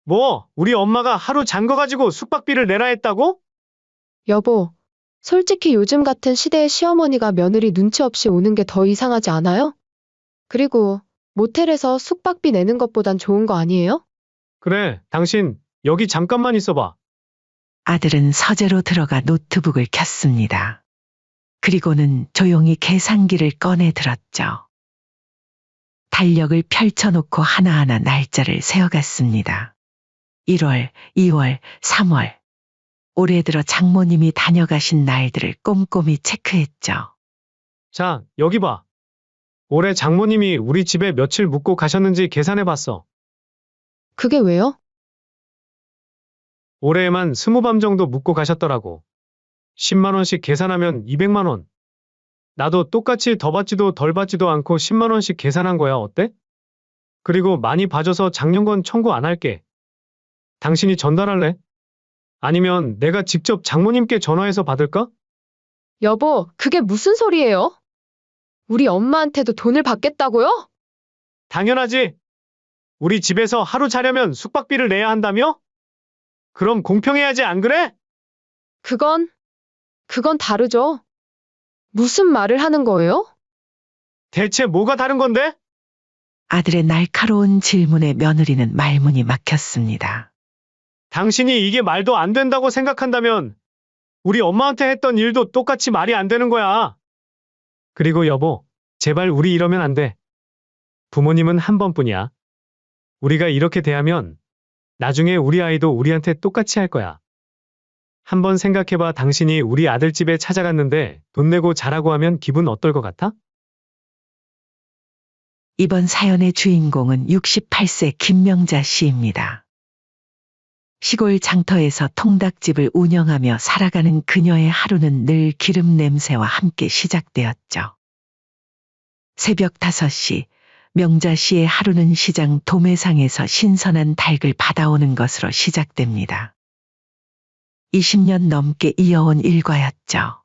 뭐, 우리 엄마가 하루 잔 거 가지고 숙박비를 내라 했다고? 여보, 솔직히 요즘 같은 시대에 시어머니가 며느리 눈치 없이 오는 게 더 이상하지 않아요? 그리고 모텔에서 숙박비 내는 것보단 좋은 거 아니에요? 그래, 당신, 여기 잠깐만 있어봐. 아들은 서재로 들어가 노트북을 켰습니다. 그리고는 조용히 계산기를 꺼내 들었죠. 달력을 펼쳐놓고 하나하나 날짜를 세어갔습니다. 1월, 2월, 3월. 올해 들어 장모님이 다녀가신 날들을 꼼꼼히 체크했죠. 자, 여기 봐. 올해 장모님이 우리 집에 며칠 묵고 가셨는지 계산해봤어. 그게 왜요? 올해에만 20밤 정도 묵고 가셨더라고. 10만 원씩 계산하면 200만 원. 나도 똑같이 더 받지도 덜 받지도 않고 10만 원씩 계산한 거야. 어때? 그리고 많이 봐줘서 작년건 청구 안 할게. 당신이 전달할래? 아니면 내가 직접 장모님께 전화해서 받을까? 여보, 그게 무슨 소리예요? 우리 엄마한테도 돈을 받겠다고요? 당연하지. 우리 집에서 하루 자려면 숙박비를 내야 한다며? 그럼 공평해야지, 안 그래? 그건 다르죠. 무슨 말을 하는 거예요? 대체 뭐가 다른 건데? 아들의 날카로운 질문에 며느리는 말문이 막혔습니다. 당신이 이게 말도 안 된다고 생각한다면 우리 엄마한테 했던 일도 똑같이 말이 안 되는 거야. 그리고 여보, 제발 우리 이러면 안 돼. 부모님은 한 번뿐이야. 우리가 이렇게 대하면 나중에 우리 아이도 우리한테 똑같이 할 거야. 한번 생각해봐. 당신이 우리 아들 집에 찾아갔는데 돈 내고 자라고 하면 기분 어떨 것 같아? 이번 사연의 주인공은 68세 김명자 씨입니다. 시골 장터에서 통닭집을 운영하며 살아가는 그녀의 하루는 늘 기름 냄새와 함께 시작되었죠. 새벽 5시, 명자 씨의 하루는 시장 도매상에서 신선한 닭을 받아오는 것으로 시작됩니다. 20년 넘게 이어온 일과였죠.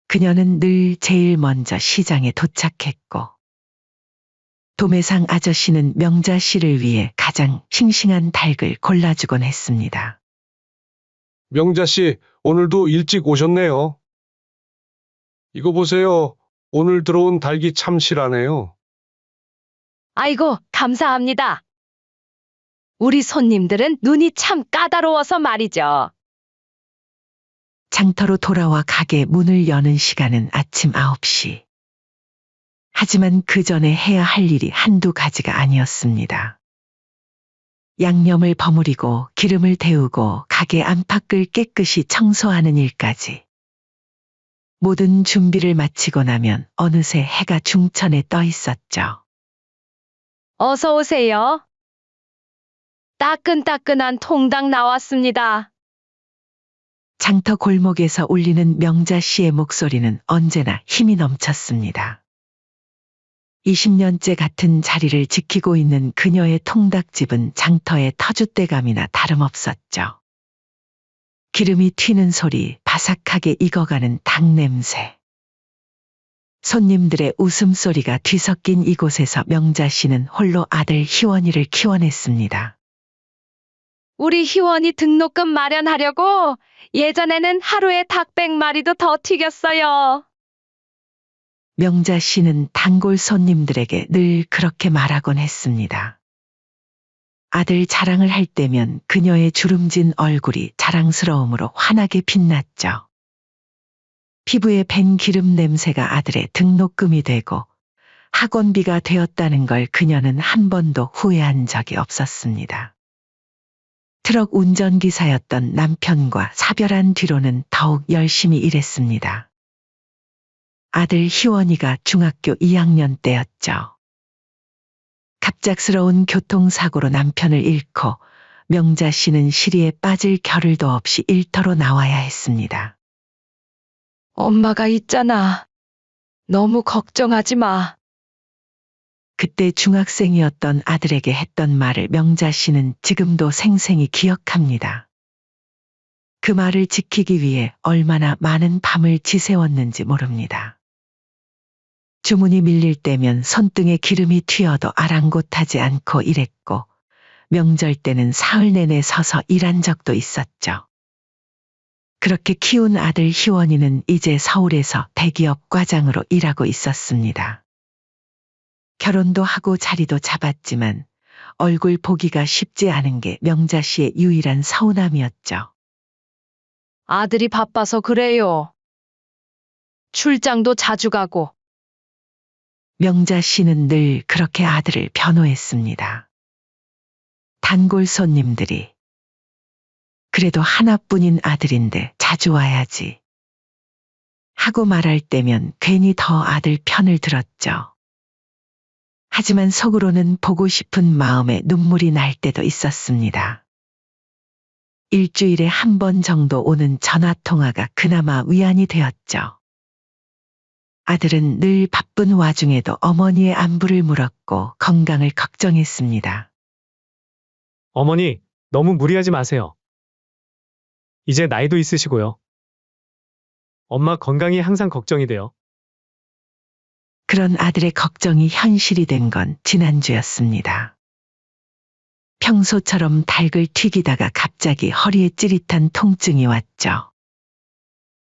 그녀는 늘 제일 먼저 시장에 도착했고, 도매상 아저씨는 명자 씨를 위해 가장 싱싱한 닭을 골라주곤 했습니다. 명자 씨, 오늘도 일찍 오셨네요. 이거 보세요. 오늘 들어온 닭이 참 실하네요. 아이고, 감사합니다. 우리 손님들은 눈이 참 까다로워서 말이죠. 장터로 돌아와 가게 문을 여는 시간은 아침 9시. 하지만 그 전에 해야 할 일이 한두 가지가 아니었습니다. 양념을 버무리고 기름을 데우고 가게 안팎을 깨끗이 청소하는 일까지. 모든 준비를 마치고 나면 어느새 해가 중천에 떠 있었죠. 어서 오세요. 따끈따끈한 통닭 나왔습니다. 장터 골목에서 울리는 명자 씨의 목소리는 언제나 힘이 넘쳤습니다. 20년째 같은 자리를 지키고 있는 그녀의 통닭집은 장터의 터줏대감이나 다름없었죠. 기름이 튀는 소리, 바삭하게 익어가는 닭 냄새. 손님들의 웃음소리가 뒤섞인 이곳에서 명자 씨는 홀로 아들 희원이를 키워냈습니다. 우리 희원이 등록금 마련하려고 예전에는 하루에 닭 100마리도 더 튀겼어요. 명자 씨는 단골 손님들에게 늘 그렇게 말하곤 했습니다. 아들 자랑을 할 때면 그녀의 주름진 얼굴이 자랑스러움으로 환하게 빛났죠. 피부에 밴 기름 냄새가 아들의 등록금이 되고 학원비가 되었다는 걸 그녀는 한 번도 후회한 적이 없었습니다. 트럭 운전기사였던 남편과 사별한 뒤로는 더욱 열심히 일했습니다. 아들 희원이가 중학교 2학년 때였죠. 갑작스러운 교통사고로 남편을 잃고 명자 씨는 시리에 빠질 겨를도 없이 일터로 나와야 했습니다. 엄마가 있잖아. 너무 걱정하지 마. 그때 중학생이었던 아들에게 했던 말을 명자 씨는 지금도 생생히 기억합니다. 그 말을 지키기 위해 얼마나 많은 밤을 지새웠는지 모릅니다. 주문이 밀릴 때면 손등에 기름이 튀어도 아랑곳하지 않고 일했고 명절 때는 사흘 내내 서서 일한 적도 있었죠. 그렇게 키운 아들 희원이는 이제 서울에서 대기업 과장으로 일하고 있었습니다. 결혼도 하고 자리도 잡았지만 얼굴 보기가 쉽지 않은 게 명자 씨의 유일한 서운함이었죠. 아들이 바빠서 그래요. 출장도 자주 가고. 명자 씨는 늘 그렇게 아들을 변호했습니다. 단골 손님들이 그래도 하나뿐인 아들인데 자주 와야지 하고 말할 때면 괜히 더 아들 편을 들었죠. 하지만 속으로는 보고 싶은 마음에 눈물이 날 때도 있었습니다. 일주일에 한 번 정도 오는 전화통화가 그나마 위안이 되었죠. 아들은 늘 바쁜 와중에도 어머니의 안부를 물었고 건강을 걱정했습니다. 어머니, 너무 무리하지 마세요. 이제 나이도 있으시고요. 엄마 건강이 항상 걱정이 돼요. 그런 아들의 걱정이 현실이 된 건 지난주였습니다. 평소처럼 닭을 튀기다가 갑자기 허리에 찌릿한 통증이 왔죠.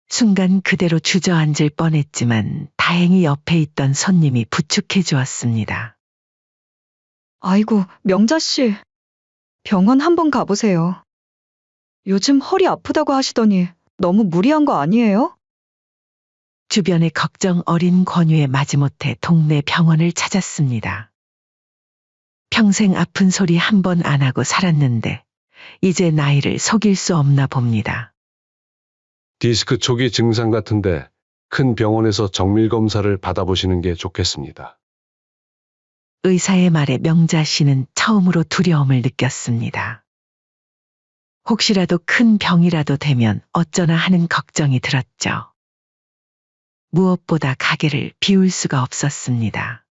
순간 그대로 주저앉을 뻔했지만 다행히 옆에 있던 손님이 부축해 주었습니다. 아이고, 명자 씨. 병원 한번 가보세요. 요즘 허리 아프다고 하시더니 너무 무리한 거 아니에요? 주변의 걱정 어린 권유에 마지못해 동네 병원을 찾았습니다. 평생 아픈 소리 한 번 안 하고 살았는데 이제 나이를 속일 수 없나 봅니다. 디스크 초기 증상 같은데 큰 병원에서 정밀 검사를 받아보시는 게 좋겠습니다. 의사의 말에 명자 씨는 처음으로 두려움을 느꼈습니다. 혹시라도 큰 병이라도 되면 어쩌나 하는 걱정이 들었죠. 무엇보다 가게를 비울 수가 없었습니다.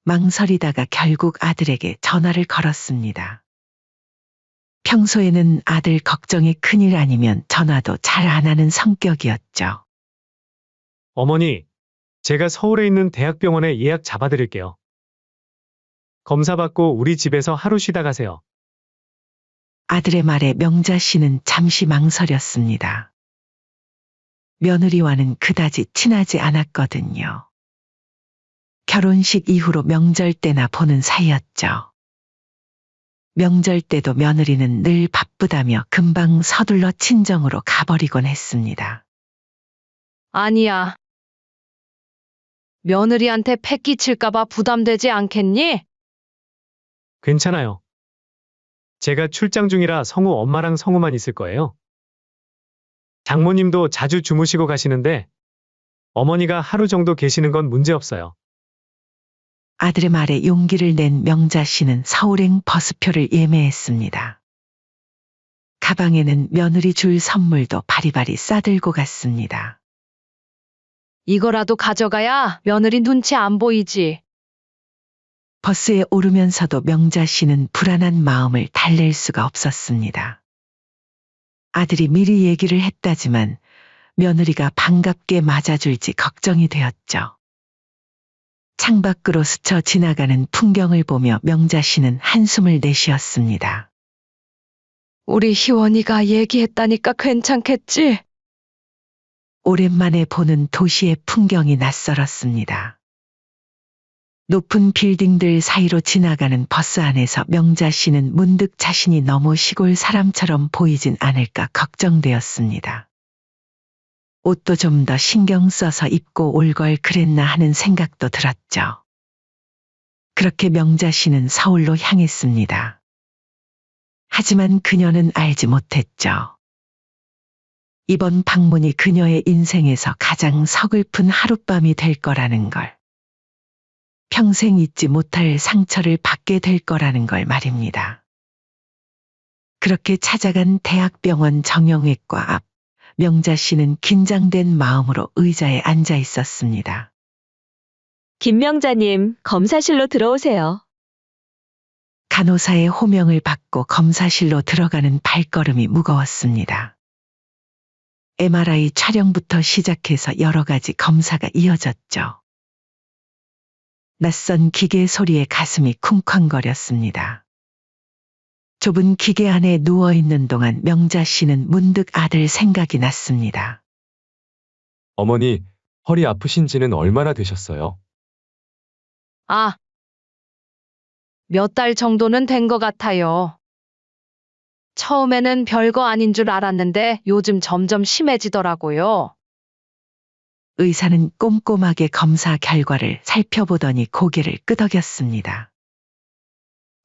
망설이다가 결국 아들에게 전화를 걸었습니다. 평소에는 아들 걱정이 큰일 아니면 전화도 잘 안 하는 성격이었죠. 어머니, 제가 서울에 있는 대학병원에 예약 잡아드릴게요. 검사 받고 우리 집에서 하루 쉬다 가세요. 아들의 말에 명자 씨는 잠시 망설였습니다. 며느리와는 그다지 친하지 않았거든요. 결혼식 이후로 명절 때나 보는 사이였죠. 명절 때도 며느리는 늘 바쁘다며 금방 서둘러 친정으로 가버리곤 했습니다. 아니야. 며느리한테 패 끼칠까봐 부담되지 않겠니? 괜찮아요. 제가 출장 중이라 성우 엄마랑 성우만 있을 거예요. 장모님도 자주 주무시고 가시는데 어머니가 하루 정도 계시는 건 문제 없어요. 아들의 말에 용기를 낸 명자 씨는 서울행 버스표를 예매했습니다. 가방에는 며느리 줄 선물도 바리바리 싸들고 갔습니다. 이거라도 가져가야 며느리 눈치 안 보이지. 버스에 오르면서도 명자 씨는 불안한 마음을 달랠 수가 없었습니다. 아들이 미리 얘기를 했다지만 며느리가 반갑게 맞아줄지 걱정이 되었죠. 창밖으로 스쳐 지나가는 풍경을 보며 명자 씨는 한숨을 내쉬었습니다. 우리 희원이가 얘기했다니까 괜찮겠지? 오랜만에 보는 도시의 풍경이 낯설었습니다. 높은 빌딩들 사이로 지나가는 버스 안에서 명자 씨는 문득 자신이 너무 시골 사람처럼 보이진 않을까 걱정되었습니다. 옷도 좀 더 신경 써서 입고 올 걸 그랬나 하는 생각도 들었죠. 그렇게 명자 씨는 서울로 향했습니다. 하지만 그녀는 알지 못했죠. 이번 방문이 그녀의 인생에서 가장 서글픈 하룻밤이 될 거라는 걸. 평생 잊지 못할 상처를 받게 될 거라는 걸 말입니다. 그렇게 찾아간 대학병원 정형외과 앞, 명자 씨는 긴장된 마음으로 의자에 앉아 있었습니다. 김명자님, 검사실로 들어오세요. 간호사의 호명을 받고 검사실로 들어가는 발걸음이 무거웠습니다. MRI 촬영부터 시작해서 여러 가지 검사가 이어졌죠. 낯선 기계 소리에 가슴이 쿵쾅거렸습니다. 좁은 기계 안에 누워 있는 동안 명자 씨는 문득 아들 생각이 났습니다. 어머니, 허리 아프신 지는 얼마나 되셨어요? 아, 몇 달 정도는 된 것 같아요. 처음에는 별거 아닌 줄 알았는데 요즘 점점 심해지더라고요. 의사는 꼼꼼하게 검사 결과를 살펴보더니 고개를 끄덕였습니다.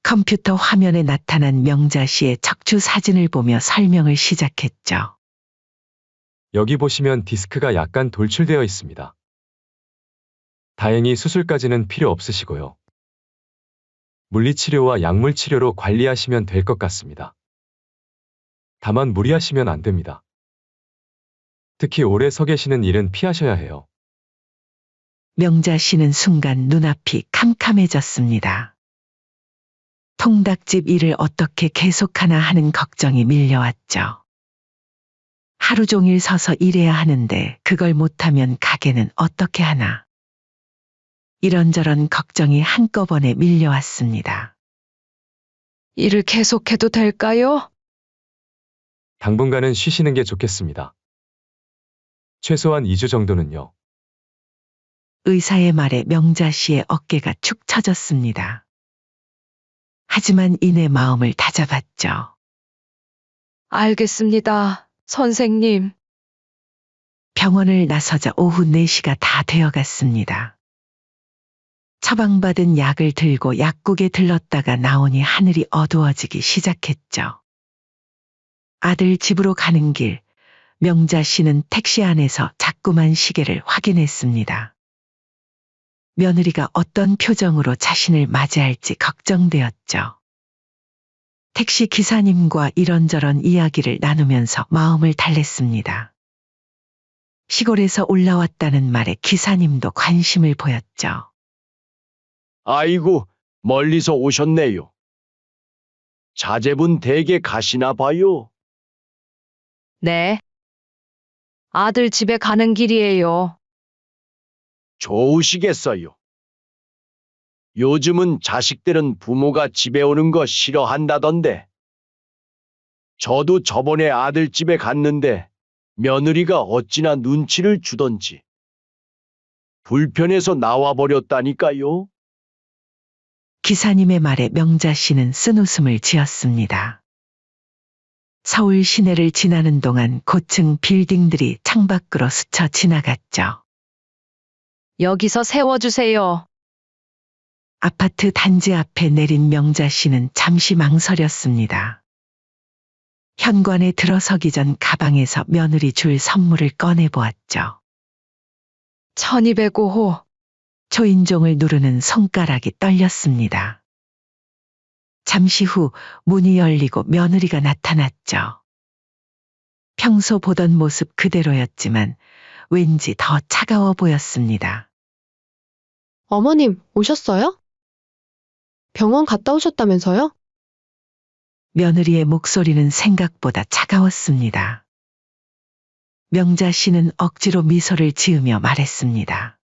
컴퓨터 화면에 나타난 명자 씨의 척추 사진을 보며 설명을 시작했죠. 여기 보시면 디스크가 약간 돌출되어 있습니다. 다행히 수술까지는 필요 없으시고요. 물리치료와 약물치료로 관리하시면 될 것 같습니다. 다만 무리하시면 안 됩니다. 특히 오래 서 계시는 일은 피하셔야 해요. 명자 씨는 순간 눈앞이 캄캄해졌습니다. 통닭집 일을 어떻게 계속하나 하는 걱정이 밀려왔죠. 하루 종일 서서 일해야 하는데 그걸 못하면 가게는 어떻게 하나. 이런저런 걱정이 한꺼번에 밀려왔습니다. 일을 계속해도 될까요? 당분간은 쉬시는 게 좋겠습니다. 최소한 2주 정도는요. 의사의 말에 명자 씨의 어깨가 축 처졌습니다. 하지만 이내 마음을 다잡았죠. 알겠습니다, 선생님. 병원을 나서자 오후 4시가 다 되어갔습니다. 처방받은 약을 들고 약국에 들렀다가 나오니 하늘이 어두워지기 시작했죠. 아들 집으로 가는 길, 명자 씨는 택시 안에서 자꾸만 시계를 확인했습니다. 며느리가 어떤 표정으로 자신을 맞이할지 걱정되었죠. 택시 기사님과 이런저런 이야기를 나누면서 마음을 달랬습니다. 시골에서 올라왔다는 말에 기사님도 관심을 보였죠. 아이고, 멀리서 오셨네요. 자제분 댁에 가시나 봐요. 네. 아들 집에 가는 길이에요. 좋으시겠어요. 요즘은 자식들은 부모가 집에 오는 거 싫어한다던데. 저도 저번에 아들 집에 갔는데 며느리가 어찌나 눈치를 주던지. 불편해서 나와버렸다니까요. 기사님의 말에 명자 씨는 쓴웃음을 지었습니다. 서울 시내를 지나는 동안 고층 빌딩들이 창밖으로 스쳐 지나갔죠. 여기서 세워주세요. 아파트 단지 앞에 내린 명자 씨는 잠시 망설였습니다. 현관에 들어서기 전 가방에서 며느리 줄 선물을 꺼내보았죠. 1205호. 초인종을 누르는 손가락이 떨렸습니다. 잠시 후 문이 열리고 며느리가 나타났죠. 평소 보던 모습 그대로였지만 왠지 더 차가워 보였습니다. 어머님, 오셨어요? 병원 갔다 오셨다면서요? 며느리의 목소리는 생각보다 차가웠습니다. 명자 씨는 억지로 미소를 지으며 말했습니다.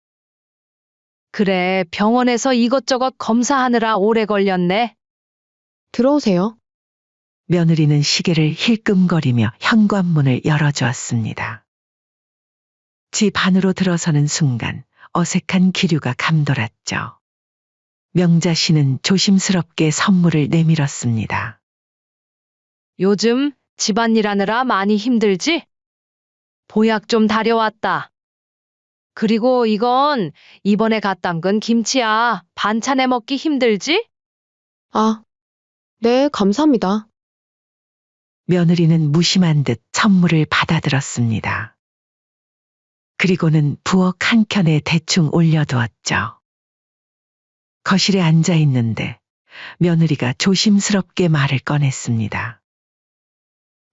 그래, 병원에서 이것저것 검사하느라 오래 걸렸네. 들어오세요. 며느리는 시계를 힐끔거리며 현관문을 열어주었습니다. 집 안으로 들어서는 순간 어색한 기류가 감돌았죠. 명자 씨는 조심스럽게 선물을 내밀었습니다. 요즘 집안일 하느라 많이 힘들지? 보약 좀 다려왔다. 그리고 이건 이번에 갓 담근 김치야. 반찬에 먹기 힘들지? 아, 네, 감사합니다. 며느리는 무심한 듯 선물을 받아들었습니다. 그리고는 부엌 한켠에 대충 올려두었죠. 거실에 앉아 있는데 며느리가 조심스럽게 말을 꺼냈습니다.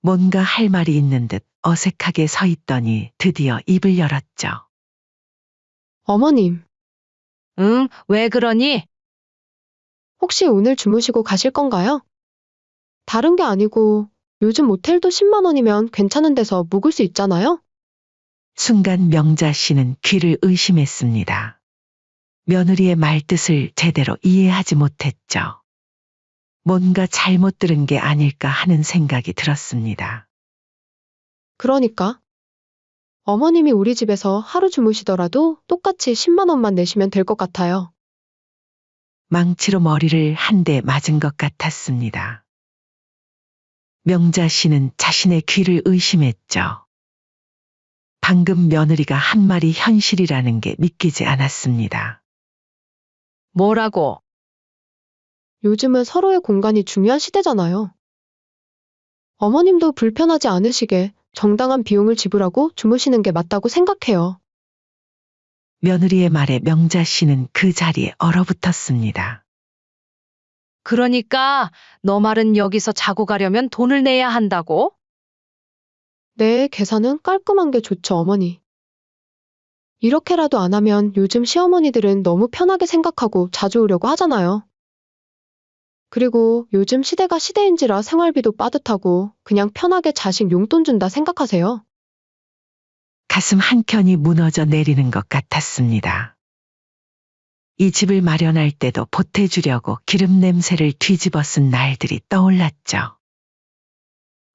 뭔가 할 말이 있는 듯 어색하게 서 있더니 드디어 입을 열었죠. 어머님, 응, 왜 그러니? 혹시 오늘 주무시고 가실 건가요? 다른 게 아니고 요즘 모텔도 10만 원이면 괜찮은 데서 묵을 수 있잖아요? 순간 명자 씨는 귀를 의심했습니다. 며느리의 말뜻을 제대로 이해하지 못했죠. 뭔가 잘못 들은 게 아닐까 하는 생각이 들었습니다. 그러니까 어머님이 우리 집에서 하루 주무시더라도 똑같이 10만 원만 내시면 될 것 같아요. 망치로 머리를 한 대 맞은 것 같았습니다. 명자 씨는 자신의 귀를 의심했죠. 방금 며느리가 한 말이 현실이라는 게 믿기지 않았습니다. 뭐라고? 요즘은 서로의 공간이 중요한 시대잖아요. 어머님도 불편하지 않으시게 정당한 비용을 지불하고 주무시는 게 맞다고 생각해요. 며느리의 말에 명자 씨는 그 자리에 얼어붙었습니다. 그러니까 너 말은 여기서 자고 가려면 돈을 내야 한다고? 네, 계산은 깔끔한 게 좋죠, 어머니. 이렇게라도 안 하면 요즘 시어머니들은 너무 편하게 생각하고 자주 오려고 하잖아요. 그리고 요즘 시대가 시대인지라 생활비도 빠듯하고 그냥 편하게 자식 용돈 준다 생각하세요. 가슴 한켠이 무너져 내리는 것 같았습니다. 이 집을 마련할 때도 보태주려고 기름 냄새를 뒤집어 쓴 날들이 떠올랐죠.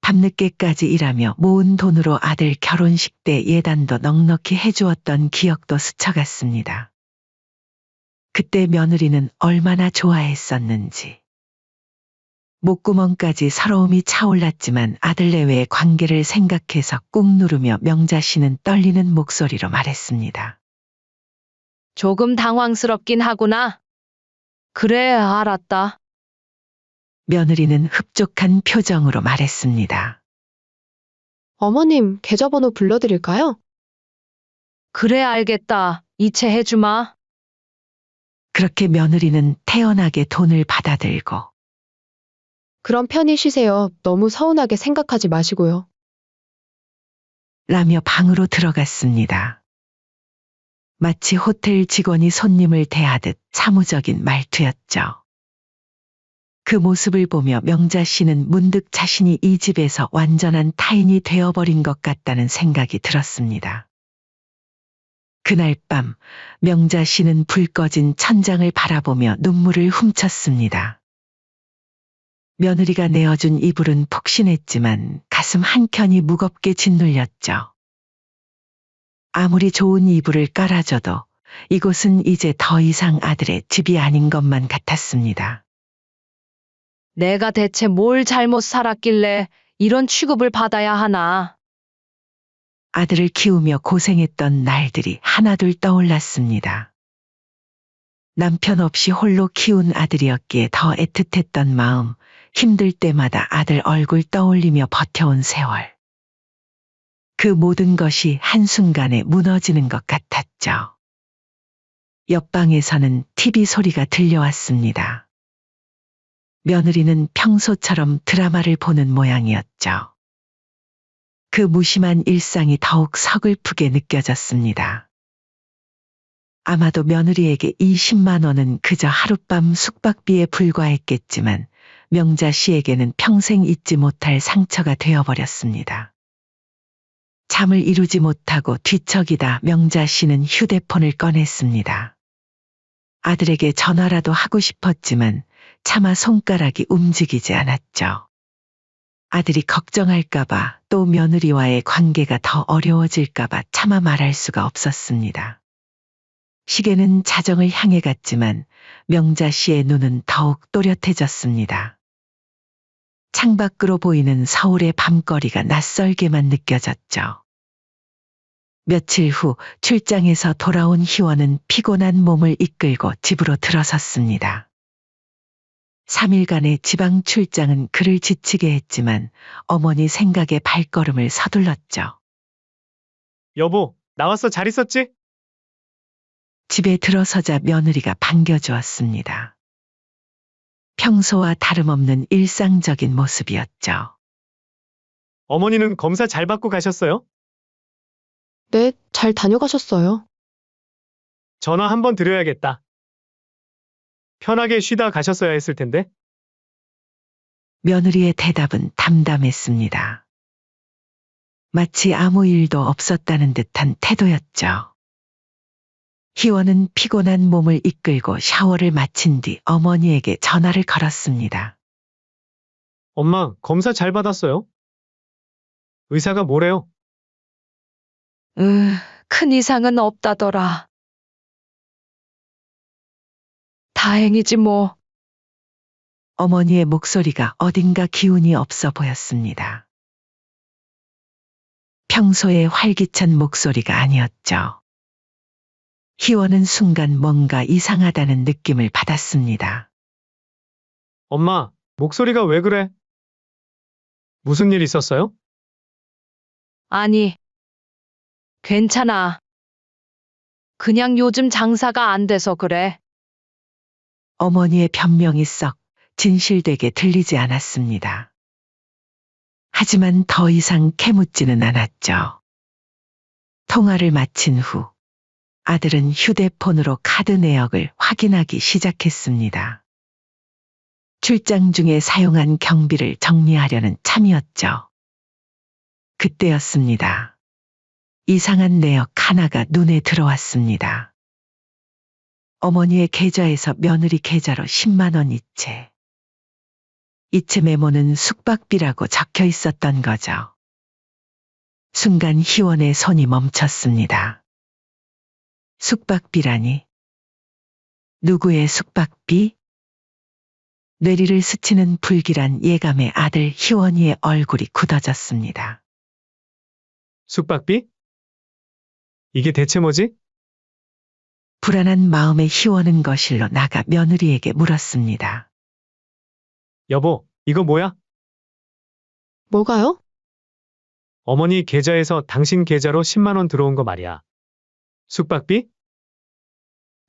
밤늦게까지 일하며 모은 돈으로 아들 결혼식 때 예단도 넉넉히 해주었던 기억도 스쳐갔습니다. 그때 며느리는 얼마나 좋아했었는지. 목구멍까지 서러움이 차올랐지만 아들 내외의 관계를 생각해서 꾹 누르며 명자 씨는 떨리는 목소리로 말했습니다. 조금 당황스럽긴 하구나. 그래, 알았다. 며느리는 흡족한 표정으로 말했습니다. 어머님, 계좌번호 불러드릴까요? 그래, 알겠다. 이체해주마. 그렇게 며느리는 태연하게 돈을 받아들고 그럼 편히 쉬세요. 너무 서운하게 생각하지 마시고요. 라며 방으로 들어갔습니다. 마치 호텔 직원이 손님을 대하듯 사무적인 말투였죠. 그 모습을 보며 명자 씨는 문득 자신이 이 집에서 완전한 타인이 되어버린 것 같다는 생각이 들었습니다. 그날 밤 명자 씨는 불 꺼진 천장을 바라보며 눈물을 훔쳤습니다. 며느리가 내어준 이불은 푹신했지만 가슴 한켠이 무겁게 짓눌렸죠. 아무리 좋은 이불을 깔아줘도 이곳은 이제 더 이상 아들의 집이 아닌 것만 같았습니다. 내가 대체 뭘 잘못 살았길래 이런 취급을 받아야 하나. 아들을 키우며 고생했던 날들이 하나둘 떠올랐습니다. 남편 없이 홀로 키운 아들이었기에 더 애틋했던 마음, 힘들 때마다 아들 얼굴 떠올리며 버텨온 세월. 그 모든 것이 한순간에 무너지는 것 같았죠. 옆방에서는 TV 소리가 들려왔습니다. 며느리는 평소처럼 드라마를 보는 모양이었죠. 그 무심한 일상이 더욱 서글프게 느껴졌습니다. 아마도 며느리에게 이 10만 원은 그저 하룻밤 숙박비에 불과했겠지만 명자 씨에게는 평생 잊지 못할 상처가 되어버렸습니다. 잠을 이루지 못하고 뒤척이다 명자 씨는 휴대폰을 꺼냈습니다. 아들에게 전화라도 하고 싶었지만 차마 손가락이 움직이지 않았죠. 아들이 걱정할까봐 또 며느리와의 관계가 더 어려워질까봐 차마 말할 수가 없었습니다. 시계는 자정을 향해 갔지만 명자 씨의 눈은 더욱 또렷해졌습니다. 창밖으로 보이는 서울의 밤거리가 낯설게만 느껴졌죠. 며칠 후 출장에서 돌아온 희원은 피곤한 몸을 이끌고 집으로 들어섰습니다. 3일간의 지방 출장은 그를 지치게 했지만 어머니 생각에 발걸음을 서둘렀죠. 여보, 나왔어. 잘 있었지? 집에 들어서자 며느리가 반겨주었습니다. 평소와 다름없는 일상적인 모습이었죠. 어머니는 검사 잘 받고 가셨어요? 네, 잘 다녀가셨어요. 전화 한번 드려야겠다. 편하게 쉬다 가셨어야 했을 텐데. 며느리의 대답은 담담했습니다. 마치 아무 일도 없었다는 듯한 태도였죠. 희원은 피곤한 몸을 이끌고 샤워를 마친 뒤 어머니에게 전화를 걸었습니다. 엄마, 검사 잘 받았어요? 의사가 뭐래요? 큰 이상은 없다더라. 다행이지 뭐. 어머니의 목소리가 어딘가 기운이 없어 보였습니다. 평소의 활기찬 목소리가 아니었죠. 희원은 순간 뭔가 이상하다는 느낌을 받았습니다. 엄마, 목소리가 왜 그래? 무슨 일 있었어요? 아니, 괜찮아. 그냥 요즘 장사가 안 돼서 그래. 어머니의 변명이 썩 진실되게 들리지 않았습니다. 하지만 더 이상 캐묻지는 않았죠. 통화를 마친 후 아들은 휴대폰으로 카드 내역을 확인하기 시작했습니다. 출장 중에 사용한 경비를 정리하려는 참이었죠. 그때였습니다. 이상한 내역 하나가 눈에 들어왔습니다. 어머니의 계좌에서 며느리 계좌로 10만 원 이체. 이체 메모는 숙박비라고 적혀 있었던 거죠. 순간 희원의 손이 멈췄습니다. 숙박비라니? 누구의 숙박비? 뇌리를 스치는 불길한 예감에 아들 희원이의 얼굴이 굳어졌습니다. 숙박비? 이게 대체 뭐지? 불안한 마음에 희원은 거실로 나가 며느리에게 물었습니다. 여보, 이거 뭐야? 뭐가요? 어머니 계좌에서 당신 계좌로 10만 원 들어온 거 말이야. 숙박비?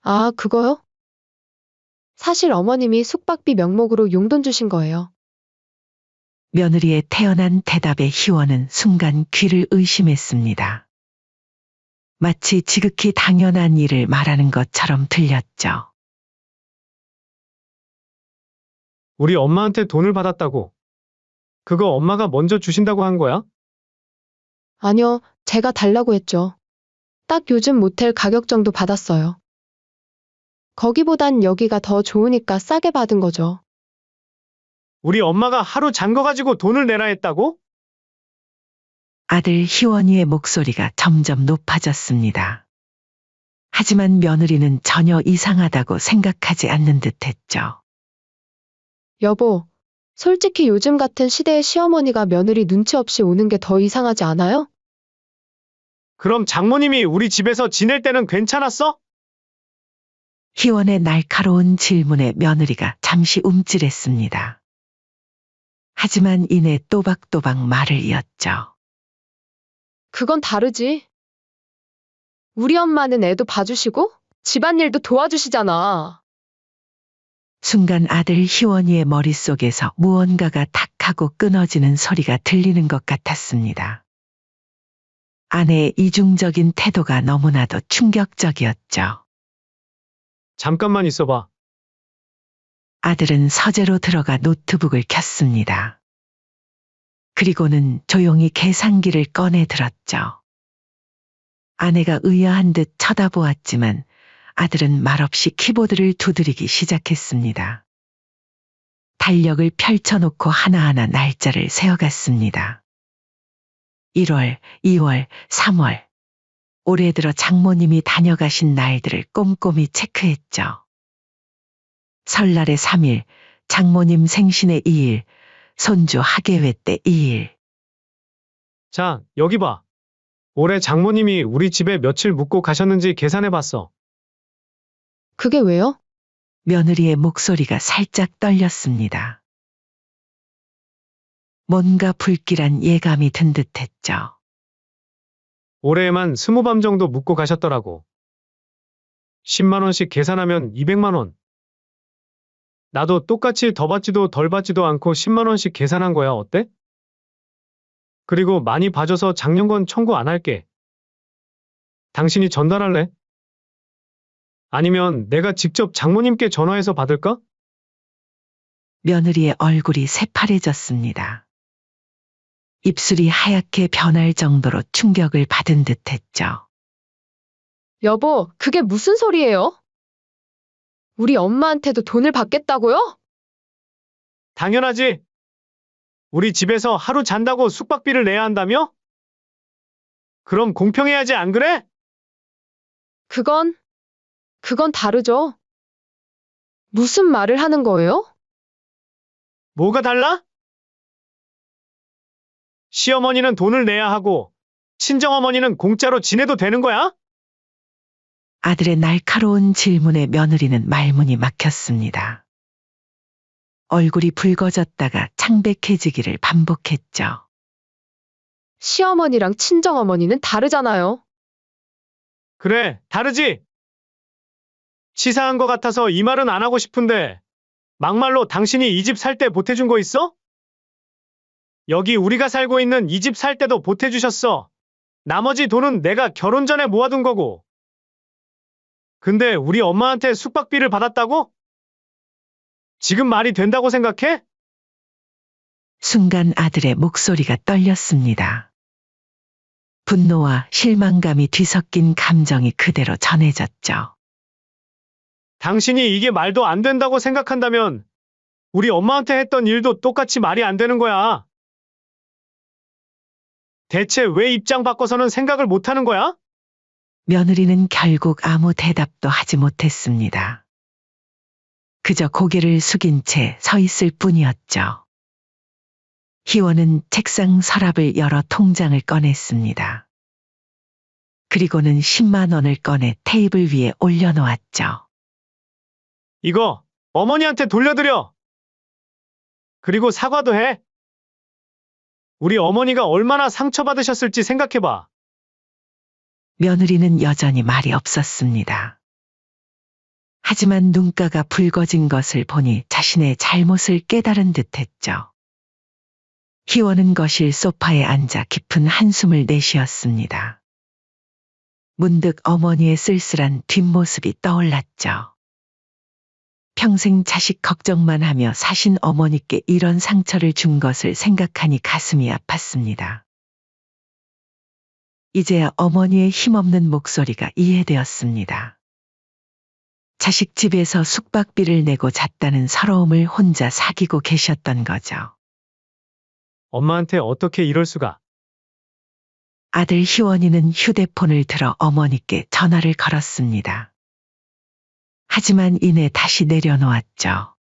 아, 그거요? 사실 어머님이 숙박비 명목으로 용돈 주신 거예요. 며느리의 태연한 대답에 희원은 순간 귀를 의심했습니다. 마치 지극히 당연한 일을 말하는 것처럼 들렸죠. 우리 엄마한테 돈을 받았다고. 그거 엄마가 먼저 주신다고 한 거야? 아니요, 제가 달라고 했죠. 딱 요즘 모텔 가격 정도 받았어요. 거기보단 여기가 더 좋으니까 싸게 받은 거죠. 우리 엄마가 하루 잔 거 가지고 돈을 내라 했다고? 아들 희원이의 목소리가 점점 높아졌습니다. 하지만 며느리는 전혀 이상하다고 생각하지 않는 듯했죠. 여보, 솔직히 요즘 같은 시대에 시어머니가 며느리 눈치 없이 오는 게 더 이상하지 않아요? 그럼 장모님이 우리 집에서 지낼 때는 괜찮았어? 희원의 날카로운 질문에 며느리가 잠시 움찔했습니다. 하지만 이내 또박또박 말을 이었죠. 그건 다르지. 우리 엄마는 애도 봐주시고 집안일도 도와주시잖아. 순간 아들 희원이의 머릿속에서 무언가가 탁 하고 끊어지는 소리가 들리는 것 같았습니다. 아내의 이중적인 태도가 너무나도 충격적이었죠. 잠깐만 있어봐. 아들은 서재로 들어가 노트북을 켰습니다. 그리고는 조용히 계산기를 꺼내 들었죠. 아내가 의아한 듯 쳐다보았지만 아들은 말없이 키보드를 두드리기 시작했습니다. 달력을 펼쳐놓고 하나하나 날짜를 세어갔습니다. 1월, 2월, 3월. 올해 들어 장모님이 다녀가신 날들을 꼼꼼히 체크했죠. 설날에 3일, 장모님 생신에 2일, 손주 학예회 때 2일. 자, 여기 봐. 올해 장모님이 우리 집에 며칠 묵고 가셨는지 계산해봤어. 그게 왜요? 며느리의 목소리가 살짝 떨렸습니다. 뭔가 불길한 예감이 든 듯했죠. 올해에만 20밤 정도 묵고 가셨더라고. 10만 원씩 계산하면 200만 원. 나도 똑같이 더 받지도 덜 받지도 않고 10만 원씩 계산한 거야. 어때? 그리고 많이 봐줘서 작년건 청구 안 할게. 당신이 전달할래? 아니면 내가 직접 장모님께 전화해서 받을까? 며느리의 얼굴이 새파래졌습니다. 입술이 하얗게 변할 정도로 충격을 받은 듯했죠. 여보, 그게 무슨 소리예요? 우리 엄마한테도 돈을 받겠다고요? 당연하지. 우리 집에서 하루 잔다고 숙박비를 내야 한다며? 그럼 공평해야지, 안 그래? 그건 다르죠. 무슨 말을 하는 거예요? 뭐가 달라? 시어머니는 돈을 내야 하고, 친정어머니는 공짜로 지내도 되는 거야? 아들의 날카로운 질문에 며느리는 말문이 막혔습니다. 얼굴이 붉어졌다가 창백해지기를 반복했죠. 시어머니랑 친정어머니는 다르잖아요. 그래, 다르지? 치사한 것 같아서 이 말은 안 하고 싶은데, 막말로 당신이 이 집 살 때 보태준 거 있어? 여기 우리가 살고 있는 이 집 살 때도 보태주셨어. 나머지 돈은 내가 결혼 전에 모아둔 거고. 근데 우리 엄마한테 숙박비를 받았다고? 지금 말이 된다고 생각해? 순간 아들의 목소리가 떨렸습니다. 분노와 실망감이 뒤섞인 감정이 그대로 전해졌죠. 당신이 이게 말도 안 된다고 생각한다면 우리 엄마한테 했던 일도 똑같이 말이 안 되는 거야. 대체 왜 입장 바꿔서는 생각을 못 하는 거야? 며느리는 결국 아무 대답도 하지 못했습니다. 그저 고개를 숙인 채 서 있을 뿐이었죠. 희원은 책상 서랍을 열어 통장을 꺼냈습니다. 그리고는 10만 원을 꺼내 테이블 위에 올려놓았죠. 이거 어머니한테 돌려드려. 그리고 사과도 해. 우리 어머니가 얼마나 상처받으셨을지 생각해봐. 며느리는 여전히 말이 없었습니다. 하지만 눈가가 붉어진 것을 보니 자신의 잘못을 깨달은 듯했죠. 희원은 거실 소파에 앉아 깊은 한숨을 내쉬었습니다. 문득 어머니의 쓸쓸한 뒷모습이 떠올랐죠. 평생 자식 걱정만 하며 사신 어머니께 이런 상처를 준 것을 생각하니 가슴이 아팠습니다. 이제야 어머니의 힘없는 목소리가 이해되었습니다. 자식 집에서 숙박비를 내고 잤다는 서러움을 혼자 사귀고 계셨던 거죠. 엄마한테 어떻게 이럴 수가. 아들 희원이는 휴대폰을 들어 어머니께 전화를 걸었습니다. 하지만 이내 다시 내려놓았죠.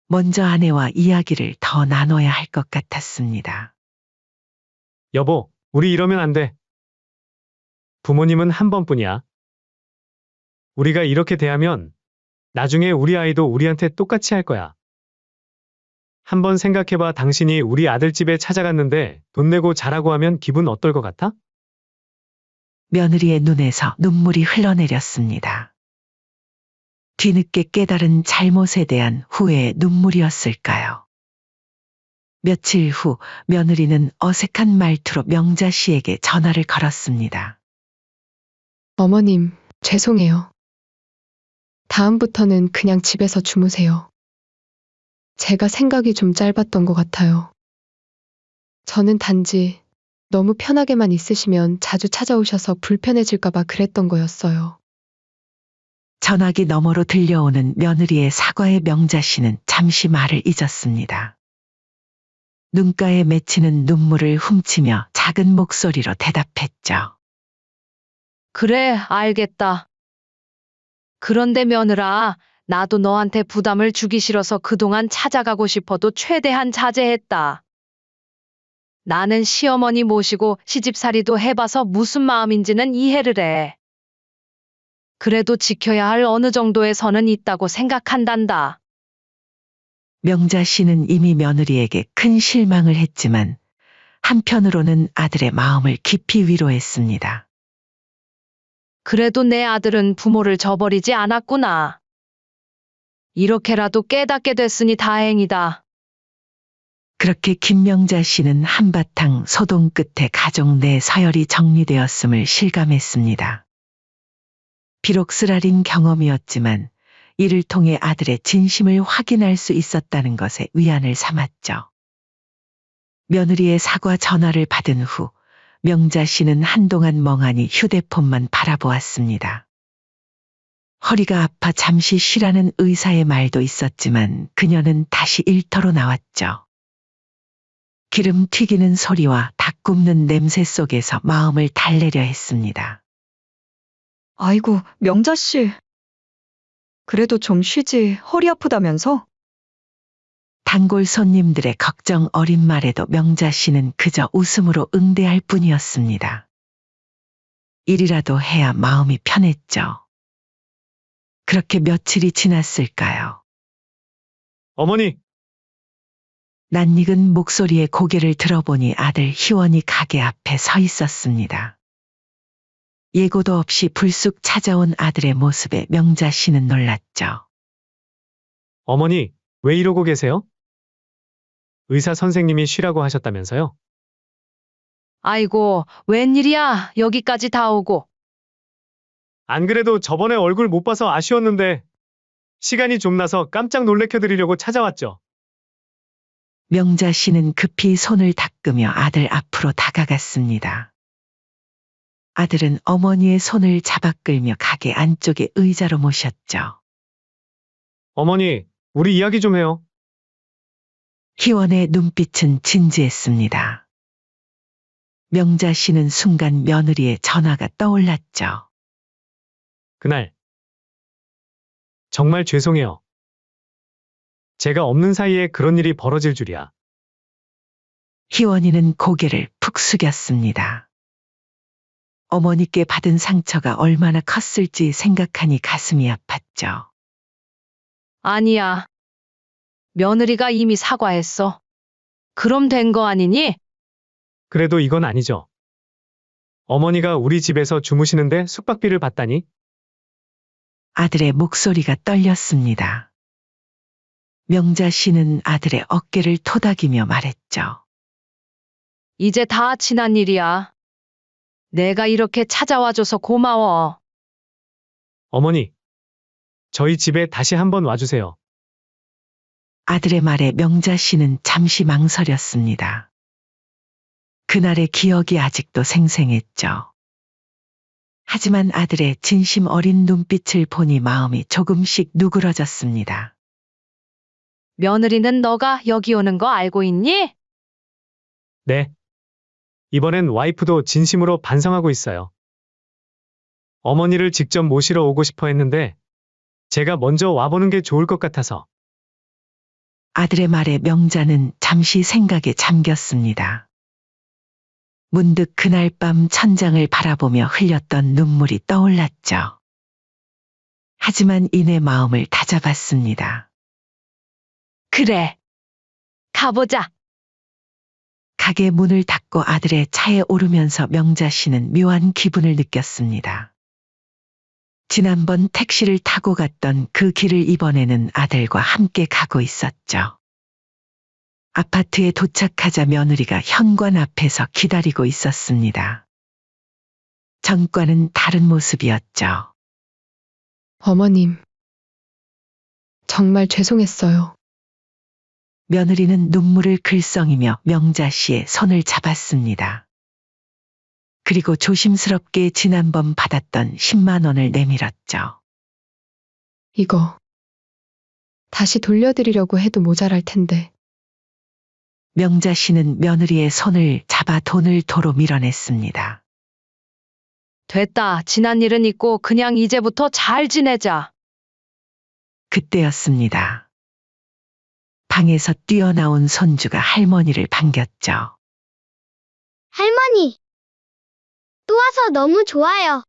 먼저 아내와 이야기를 더 나눠야 할 것 같았습니다. 여보, 우리 이러면 안 돼. 부모님은 한 번뿐이야. 우리가 이렇게 대하면 나중에 우리 아이도 우리한테 똑같이 할 거야. 한번 생각해봐. 당신이 우리 아들 집에 찾아갔는데 돈 내고 자라고 하면 기분 어떨 것 같아? 며느리의 눈에서 눈물이 흘러내렸습니다. 뒤늦게 깨달은 잘못에 대한 후회의 눈물이었을까요? 며칠 후 며느리는 어색한 말투로 명자 씨에게 전화를 걸었습니다. 어머님, 죄송해요. 다음부터는 그냥 집에서 주무세요. 제가 생각이 좀 짧았던 것 같아요. 저는 단지 너무 편하게만 있으시면 자주 찾아오셔서 불편해질까봐 그랬던 거였어요. 전화기 너머로 들려오는 며느리의 사과에 명자 씨는 잠시 말을 잊었습니다. 눈가에 맺히는 눈물을 훔치며 작은 목소리로 대답했죠. 그래, 알겠다. 그런데 며느라, 나도 너한테 부담을 주기 싫어서 그동안 찾아가고 싶어도 최대한 자제했다. 나는 시어머니 모시고 시집살이도 해봐서 무슨 마음인지는 이해를 해. 그래도 지켜야 할 어느 정도의 선은 있다고 생각한단다. 명자 씨는 이미 며느리에게 큰 실망을 했지만 한편으로는 아들의 마음을 깊이 위로했습니다. 그래도 내 아들은 부모를 저버리지 않았구나. 이렇게라도 깨닫게 됐으니 다행이다. 그렇게 김명자 씨는 한바탕 소동 끝에 가족 내 서열이 정리되었음을 실감했습니다. 비록 쓰라린 경험이었지만 이를 통해 아들의 진심을 확인할 수 있었다는 것에 위안을 삼았죠. 며느리의 사과 전화를 받은 후 명자 씨는 한동안 멍하니 휴대폰만 바라보았습니다. 허리가 아파 잠시 쉬라는 의사의 말도 있었지만 그녀는 다시 일터로 나왔죠. 기름 튀기는 소리와 닭 굽는 냄새 속에서 마음을 달래려 했습니다. 아이고, 명자 씨. 그래도 좀 쉬지. 허리 아프다면서? 단골 손님들의 걱정 어린 말에도 명자 씨는 그저 웃음으로 응대할 뿐이었습니다. 일이라도 해야 마음이 편했죠. 그렇게 며칠이 지났을까요? 어머니, 낯익은 목소리에 고개를 들어보니 아들 희원이 가게 앞에 서 있었습니다. 예고도 없이 불쑥 찾아온 아들의 모습에 명자 씨는 놀랐죠. 어머니, 왜 이러고 계세요? 의사 선생님이 쉬라고 하셨다면서요? 아이고, 웬일이야. 여기까지 다 오고. 안 그래도 저번에 얼굴 못 봐서 아쉬웠는데 시간이 좀 나서 깜짝 놀래켜드리려고 찾아왔죠. 명자 씨는 급히 손을 닦으며 아들 앞으로 다가갔습니다. 아들은 어머니의 손을 잡아 끌며 가게 안쪽에 의자로 모셨죠. 어머니, 우리 이야기 좀 해요. 희원의 눈빛은 진지했습니다. 명자 씨는 순간 며느리의 전화가 떠올랐죠. 그날. 정말 죄송해요. 제가 없는 사이에 그런 일이 벌어질 줄이야. 희원이는 고개를 푹 숙였습니다. 어머니께 받은 상처가 얼마나 컸을지 생각하니 가슴이 아팠죠. 아니야. 며느리가 이미 사과했어. 그럼 된 거 아니니? 그래도 이건 아니죠. 어머니가 우리 집에서 주무시는데 숙박비를 받다니? 아들의 목소리가 떨렸습니다. 명자 씨는 아들의 어깨를 토닥이며 말했죠. 이제 다 지난 일이야. 내가 이렇게 찾아와줘서 고마워. 어머니, 저희 집에 다시 한번 와주세요. 아들의 말에 명자 씨는 잠시 망설였습니다. 그날의 기억이 아직도 생생했죠. 하지만 아들의 진심 어린 눈빛을 보니 마음이 조금씩 누그러졌습니다. 며느리는 너가 여기 오는 거 알고 있니? 네. 이번엔 와이프도 진심으로 반성하고 있어요. 어머니를 직접 모시러 오고 싶어 했는데 제가 먼저 와보는 게 좋을 것 같아서. 아들의 말에 명자는 잠시 생각에 잠겼습니다. 문득 그날 밤 천장을 바라보며 흘렸던 눈물이 떠올랐죠. 하지만 이내 마음을 다잡았습니다. 그래. 가보자. 가게 문을 닫고 아들의 차에 오르면서 명자 씨는 묘한 기분을 느꼈습니다. 지난번 택시를 타고 갔던 그 길을 이번에는 아들과 함께 가고 있었죠. 아파트에 도착하자 며느리가 현관 앞에서 기다리고 있었습니다. 전과는 다른 모습이었죠. 어머님. 정말 죄송했어요. 며느리는 눈물을 글썽이며 명자 씨의 손을 잡았습니다. 그리고 조심스럽게 지난번 받았던 10만 원을 내밀었죠. 이거. 다시 돌려드리려고 해도 모자랄 텐데. 명자 씨는 며느리의 손을 잡아 돈을 도로 밀어냈습니다. 됐다. 지난 일은 있고 그냥 이제부터 잘 지내자. 그때였습니다. 방에서 뛰어나온 손주가 할머니를 반겼죠. 할머니! 또 와서 너무 좋아요.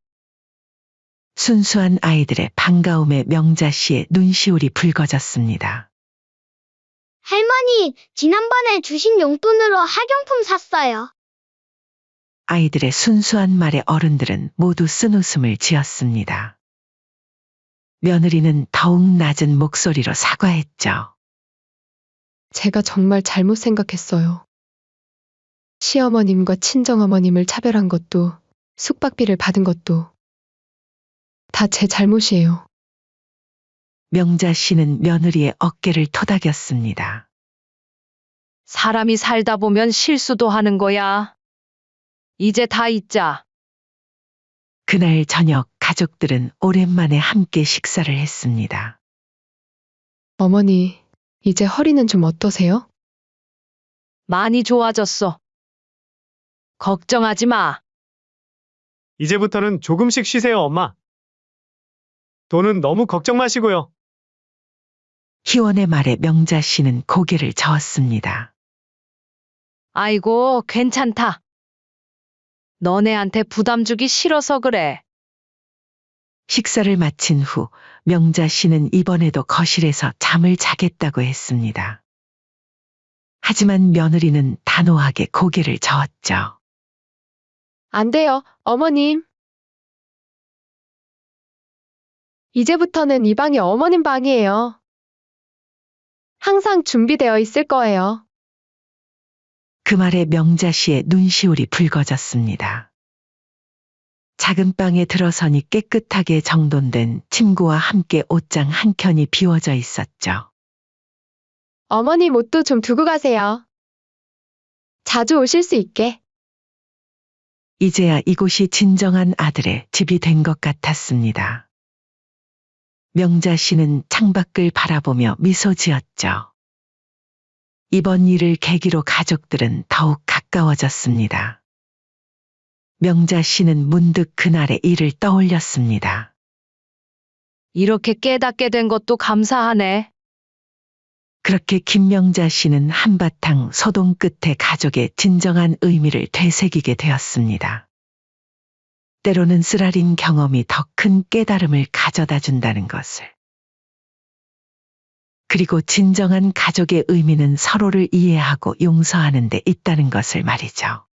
순수한 아이들의 반가움에 명자 씨의 눈시울이 붉어졌습니다. 할머니, 지난번에 주신 용돈으로 학용품 샀어요. 아이들의 순수한 말에 어른들은 모두 쓴웃음을 지었습니다. 며느리는 더욱 낮은 목소리로 사과했죠. 제가 정말 잘못 생각했어요. 시어머님과 친정어머님을 차별한 것도, 숙박비를 받은 것도 다 제 잘못이에요. 명자 씨는 며느리의 어깨를 토닥였습니다. 사람이 살다 보면 실수도 하는 거야. 이제 다 잊자. 그날 저녁 가족들은 오랜만에 함께 식사를 했습니다. 어머니, 이제 허리는 좀 어떠세요? 많이 좋아졌어. 걱정하지 마. 이제부터는 조금씩 쉬세요, 엄마. 돈은 너무 걱정 마시고요. 희원의 말에 명자 씨는 고개를 저었습니다. 아이고, 괜찮다. 너네한테 부담 주기 싫어서 그래. 식사를 마친 후 명자 씨는 이번에도 거실에서 잠을 자겠다고 했습니다. 하지만 며느리는 단호하게 고개를 저었죠. 안 돼요, 어머님. 이제부터는 이 방이 어머님 방이에요. 항상 준비되어 있을 거예요. 그 말에 명자 씨의 눈시울이 붉어졌습니다. 작은 방에 들어서니 깨끗하게 정돈된 침구와 함께 옷장 한 켠이 비워져 있었죠. 어머님 옷도 좀 두고 가세요. 자주 오실 수 있게. 이제야 이곳이 진정한 아들의 집이 된 것 같았습니다. 명자 씨는 창밖을 바라보며 미소 지었죠. 이번 일을 계기로 가족들은 더욱 가까워졌습니다. 명자 씨는 문득 그날의 일을 떠올렸습니다. 이렇게 깨닫게 된 것도 감사하네. 그렇게 김명자 씨는 한바탕 소동 끝에 가족의 진정한 의미를 되새기게 되었습니다. 때로는 쓰라린 경험이 더 큰 깨달음을 가져다 준다는 것을. 그리고 진정한 가족의 의미는 서로를 이해하고 용서하는 데 있다는 것을 말이죠.